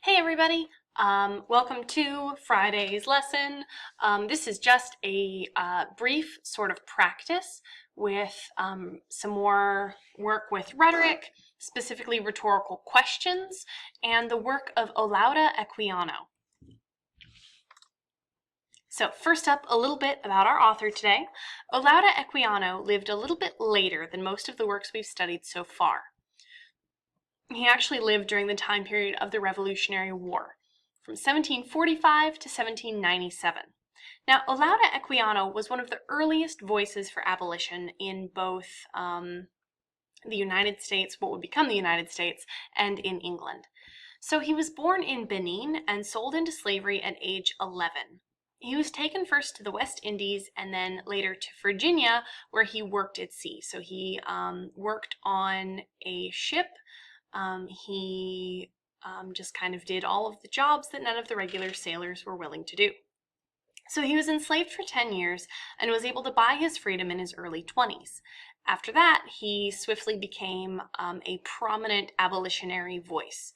Hey everybody, welcome to Friday's lesson. This is just a brief sort of practice with some more work with rhetoric, specifically rhetorical questions, and the work of Olaudah Equiano. So first up, a little bit about our author today. Olaudah Equiano lived a little bit later than most of the works we've studied so far. He actually lived during the time period of the Revolutionary War, from 1745 to 1797. Now, Olaudah Equiano was one of the earliest voices for abolition in both the United States, what would become the United States, and in England. So he was born in Benin and sold into slavery at age 11. He was taken first to the West Indies and then later to Virginia, where he worked at sea. So he worked on a ship. He just kind of did all of the jobs that none of the regular sailors were willing to do. So he was enslaved for 10 years and was able to buy his freedom in his early 20s. After that, he swiftly became a prominent abolitionary voice.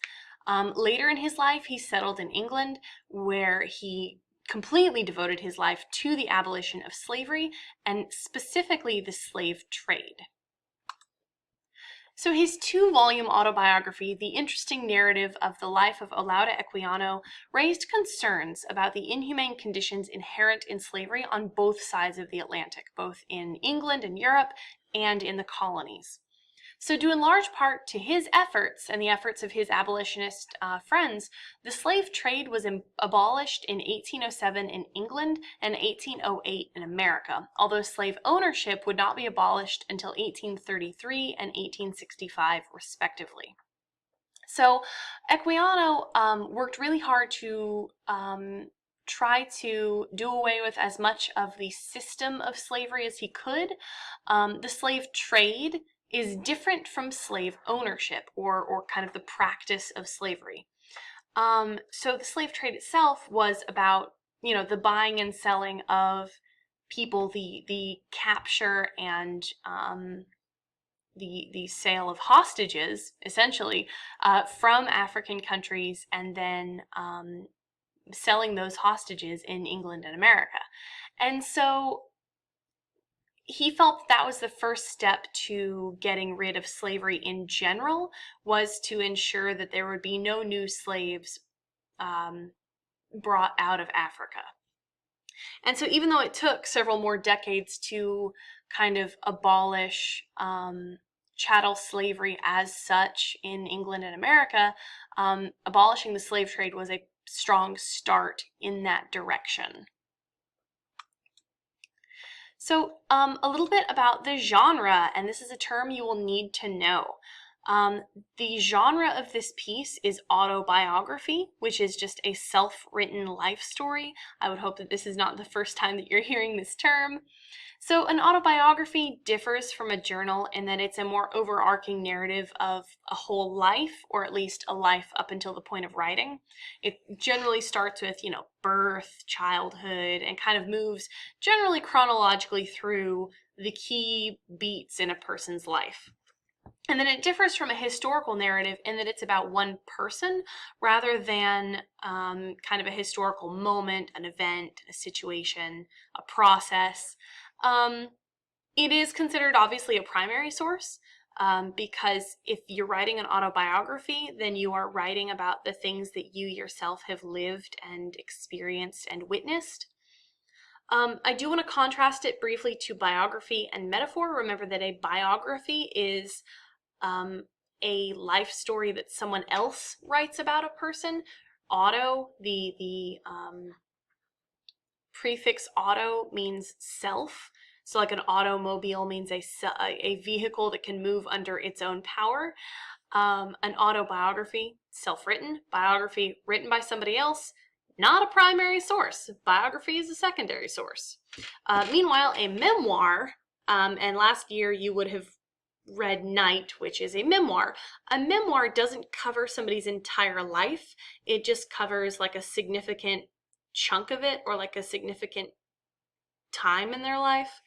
Later in his life, he settled in England, where he completely devoted his life to the abolition of slavery and specifically the slave trade. So his two-volume autobiography, The Interesting Narrative of the Life of Olaudah Equiano, raised concerns about the inhumane conditions inherent in slavery on both sides of the Atlantic, both in England and Europe and in the colonies. So due in large part to his efforts and the efforts of his abolitionist friends, the slave trade was abolished in 1807 in England and 1808 in America, although slave ownership would not be abolished until 1833 and 1865 respectively. So Equiano worked really hard to try to do away with as much of the system of slavery as he could. The slave trade is different from slave ownership or kind of the practice of slavery. So the slave trade itself was about, the buying and selling of people, the capture and the sale of hostages, essentially, from African countries, and then selling those hostages in England and America. And so he felt that was the first step to getting rid of slavery in general, was to ensure that there would be no new slaves brought out of Africa. And so even though it took several more decades to kind of abolish chattel slavery as such in England and America, abolishing the slave trade was a strong start in that direction. So a little bit about the genre, and this is a term you will need to know. The genre of this piece is autobiography, which is just a self-written life story. I would hope that this is not the first time that you're hearing this term. So an autobiography differs from a journal in that it's a more overarching narrative of a whole life, or at least a life up until the point of writing. It generally starts with, birth, childhood, and kind of moves generally chronologically through the key beats in a person's life. And then it differs from a historical narrative in that it's about one person rather than kind of a historical moment, an event, a situation, a process. It is considered obviously a primary source because if you're writing an autobiography, then you are writing about the things that you yourself have lived and experienced and witnessed. I do want to contrast it briefly to biography and metaphor. Remember that a biography is a life story that someone else writes about a person. Auto, the prefix auto means self. So like an automobile means a vehicle that can move under its own power. An autobiography, self-written. Biography, written by somebody else, not a primary source. Biography is a secondary source. Meanwhile, a memoir, and last year you would have read Night, which is a memoir. A memoir doesn't cover somebody's entire life. It just covers like a significant chunk of it, or like a significant time in their life.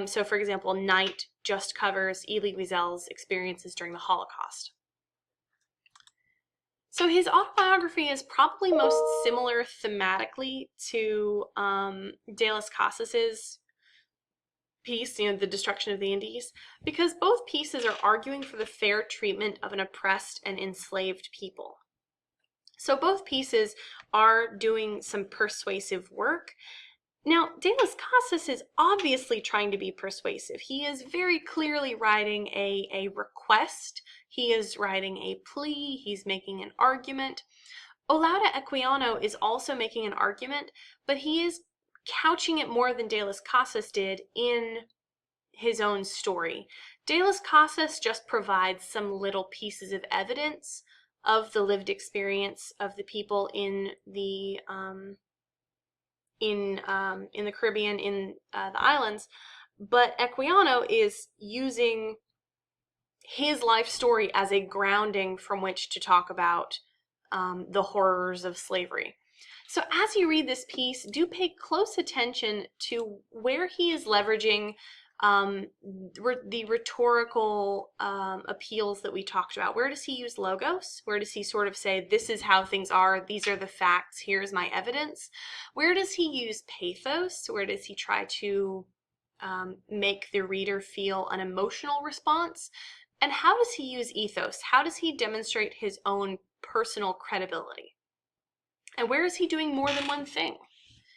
So for example, Night just covers Elie Wiesel's experiences during the Holocaust. So his autobiography is probably most similar thematically to De las Casas's piece, The Destruction of the Indies, because both pieces are arguing for the fair treatment of an oppressed and enslaved people. So both pieces are doing some persuasive work. Now, De las Casas is obviously trying to be persuasive. He is very clearly writing a request. He is writing a plea. He's making an argument. Olaudah Equiano is also making an argument, but he is couching it more than De las Casas did in his own story. De las Casas just provides some little pieces of evidence of the lived experience of the people in the Caribbean, in the islands, but Equiano is using his life story as a grounding from which to talk about the horrors of slavery. So as you read this piece, do pay close attention to where he is leveraging the rhetorical appeals that we talked about. Where does he use logos? Where does he sort of say, this is how things are, these are the facts, here's my evidence? Where does he use pathos? Where does he try to make the reader feel an emotional response? And how does he use ethos? How does he demonstrate his own personal credibility? And where is he doing more than one thing?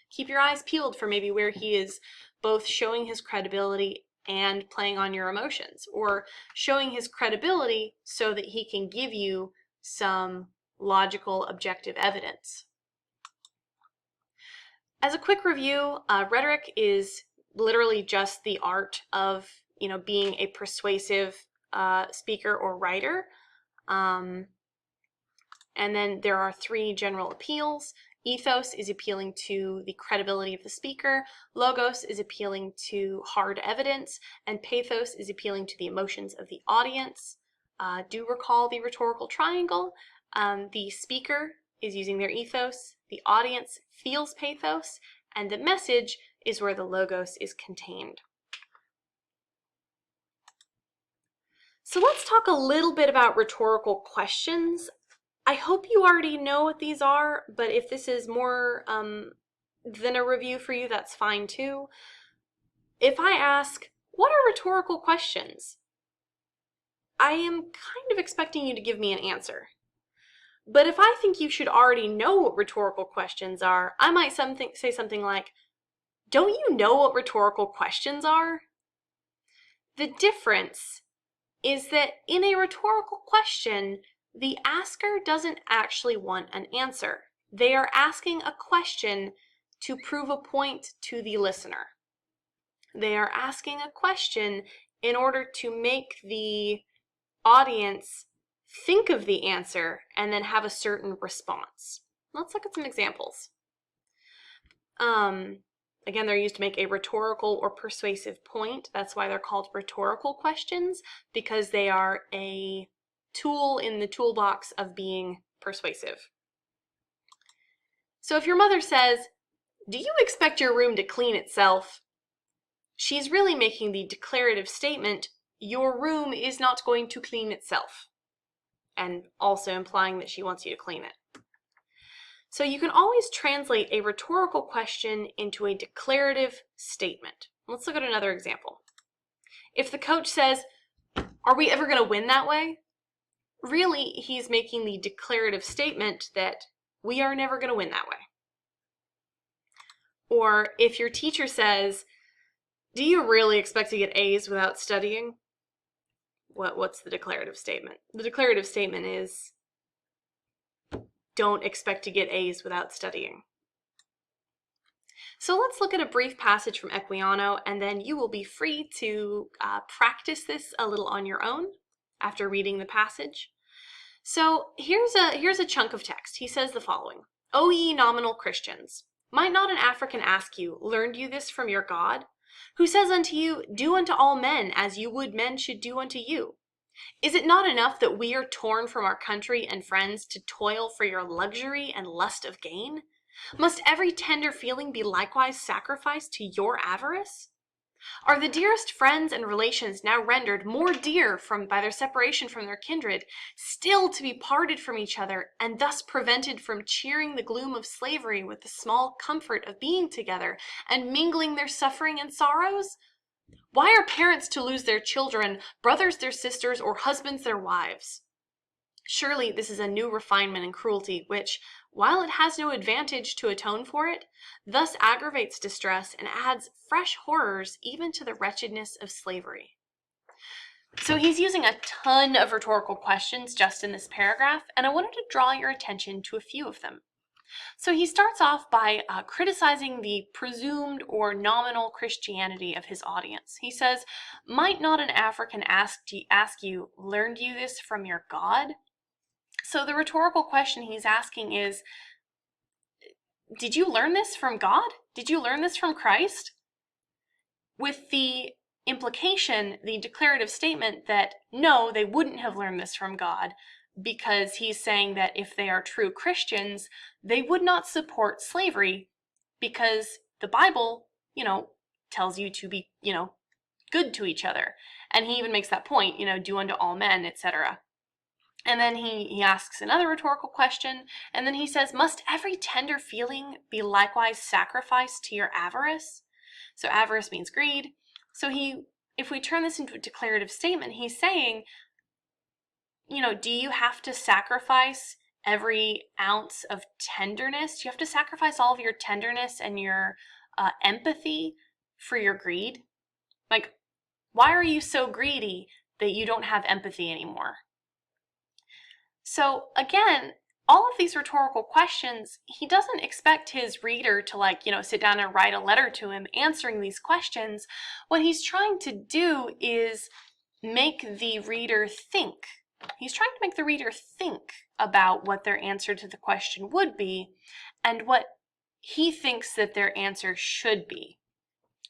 Keep your eyes peeled for maybe where he is both showing his credibility and playing on your emotions, or showing his credibility so that he can give you some logical, objective evidence. As a quick review, rhetoric is literally just the art of, being a persuasive speaker or writer. And then there are 3 general appeals. Ethos is appealing to the credibility of the speaker, logos is appealing to hard evidence, and pathos is appealing to the emotions of the audience. Do recall the rhetorical triangle. The speaker is using their ethos, the audience feels pathos, and the message is where the logos is contained. So let's talk a little bit about rhetorical questions. I hope you already know what these are, but if this is more than a review for you, that's fine too. If I ask, what are rhetorical questions? I am kind of expecting you to give me an answer. But if I think you should already know what rhetorical questions are, I might say something like, don't you know what rhetorical questions are? The difference is that in a rhetorical question, the asker doesn't actually want an answer. They are asking a question to prove a point to the listener. They are asking a question in order to make the audience think of the answer and then have a certain response. Let's look at some examples. Again, they're used to make a rhetorical or persuasive point. That's why they're called rhetorical questions, because they are a tool in the toolbox of being persuasive. So if your mother says, do you expect your room to clean itself? She's really making the declarative statement, your room is not going to clean itself, and also implying that she wants you to clean it. So you can always translate a rhetorical question into a declarative statement. Let's look at another example. If the coach says, are we ever going to win that way? Really, he's making the declarative statement that we are never going to win that way. Or if your teacher says, do you really expect to get A's without studying? What's the declarative statement? The declarative statement is, don't expect to get A's without studying. So let's look at a brief passage from Equiano, and then you will be free to practice this a little on your own after reading the passage. So here's a chunk of text. He says the following: O ye nominal Christians, might not an African ask you, learned you this from your God? Who says unto you, do unto all men as you would men should do unto you? Is it not enough that we are torn from our country and friends to toil for your luxury and lust of gain? Must every tender feeling be likewise sacrificed to your avarice? Are the dearest friends and relations now rendered more dear by their separation from their kindred, still to be parted from each other, and thus prevented from cheering the gloom of slavery with the small comfort of being together, and mingling their suffering and sorrows? Why are parents to lose their children, brothers their sisters, or husbands their wives? Surely this is a new refinement in cruelty, which, while it has no advantage to atone for it, thus aggravates distress and adds fresh horrors even to the wretchedness of slavery. So he's using a ton of rhetorical questions just in this paragraph, and I wanted to draw your attention to a few of them. So he starts off by criticizing the presumed or nominal Christianity of his audience. He says, "Might not an African ask you, learned you this from your God?" So the rhetorical question he's asking is, did you learn this from God? Did you learn this from Christ? With the implication, the declarative statement that no, they wouldn't have learned this from God, because he's saying that if they are true Christians, they would not support slavery because the Bible, tells you to be, good to each other. And he even makes that point, do unto all men, etc. And then he asks another rhetorical question, and then he says, "Must every tender feeling be likewise sacrificed to your avarice?" So avarice means greed. So if we turn this into a declarative statement, he's saying, do you have to sacrifice every ounce of tenderness? Do you have to sacrifice all of your tenderness and your empathy for your greed? Like, why are you so greedy that you don't have empathy anymore? So again, all of these rhetorical questions, he doesn't expect his reader to sit down and write a letter to him answering these questions. What he's trying to do is make the reader think. He's trying to make the reader think about what their answer to the question would be and what he thinks that their answer should be.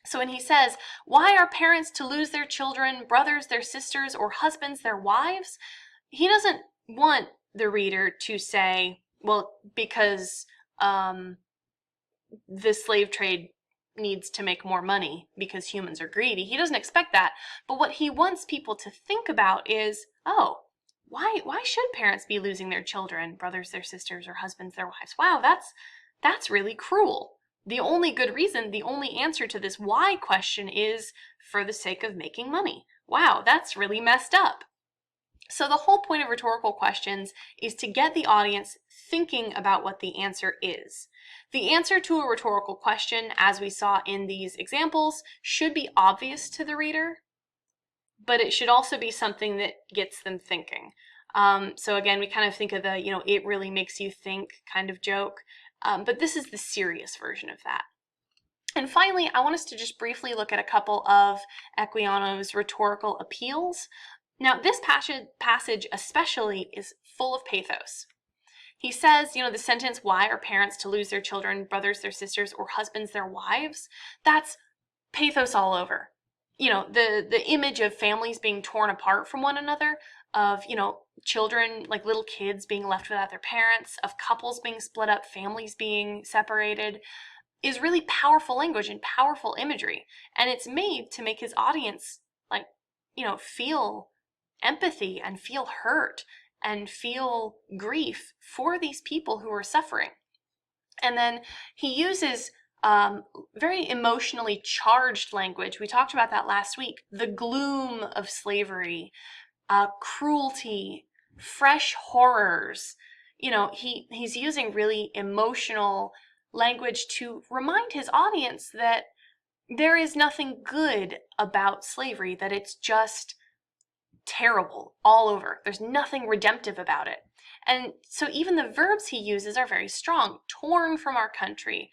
So when he says, "Why are parents to lose their children, brothers their sisters, or husbands their wives?" he doesn't want the reader to say, well, because the slave trade needs to make more money because humans are greedy. He doesn't expect that. But what he wants people to think about is, oh, why should parents be losing their children, brothers their sisters, or husbands their wives? Wow, that's really cruel. The only good reason, the only answer to this why question is for the sake of making money. Wow, that's really messed up. So the whole point of rhetorical questions is to get the audience thinking about what the answer is. The answer to a rhetorical question, as we saw in these examples, should be obvious to the reader, but it should also be something that gets them thinking. So again, we kind of think of the, it really makes you think kind of joke, but this is the serious version of that. And finally, I want us to just briefly look at a couple of Equiano's rhetorical appeals. Now, this passage especially is full of pathos. He says, the sentence, "Why are parents to lose their children, brothers their sisters, or husbands their wives?" That's pathos all over. The image of families being torn apart from one another, of, children, like little kids being left without their parents, of couples being split up, families being separated, is really powerful language and powerful imagery. And it's made to make his audience, feel empathy and feel hurt and feel grief for these people who are suffering. And then he uses very emotionally charged language. We talked about that last week. The gloom of slavery, cruelty, fresh horrors. He's using really emotional language to remind his audience that there is nothing good about slavery, that it's just terrible all over. There's nothing redemptive about it. And so even the verbs he uses are very strong. Torn from our country,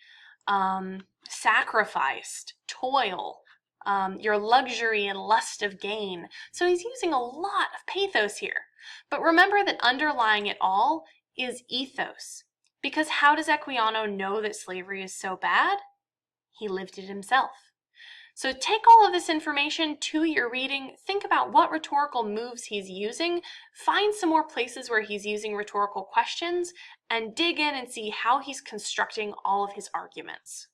sacrificed, toil, your luxury and lust of gain. So he's using a lot of pathos here. But remember that underlying it all is ethos. Because how does Equiano know that slavery is so bad? He lived it himself. So take all of this information to your reading, think about what rhetorical moves he's using, find some more places where he's using rhetorical questions, and dig in and see how he's constructing all of his arguments.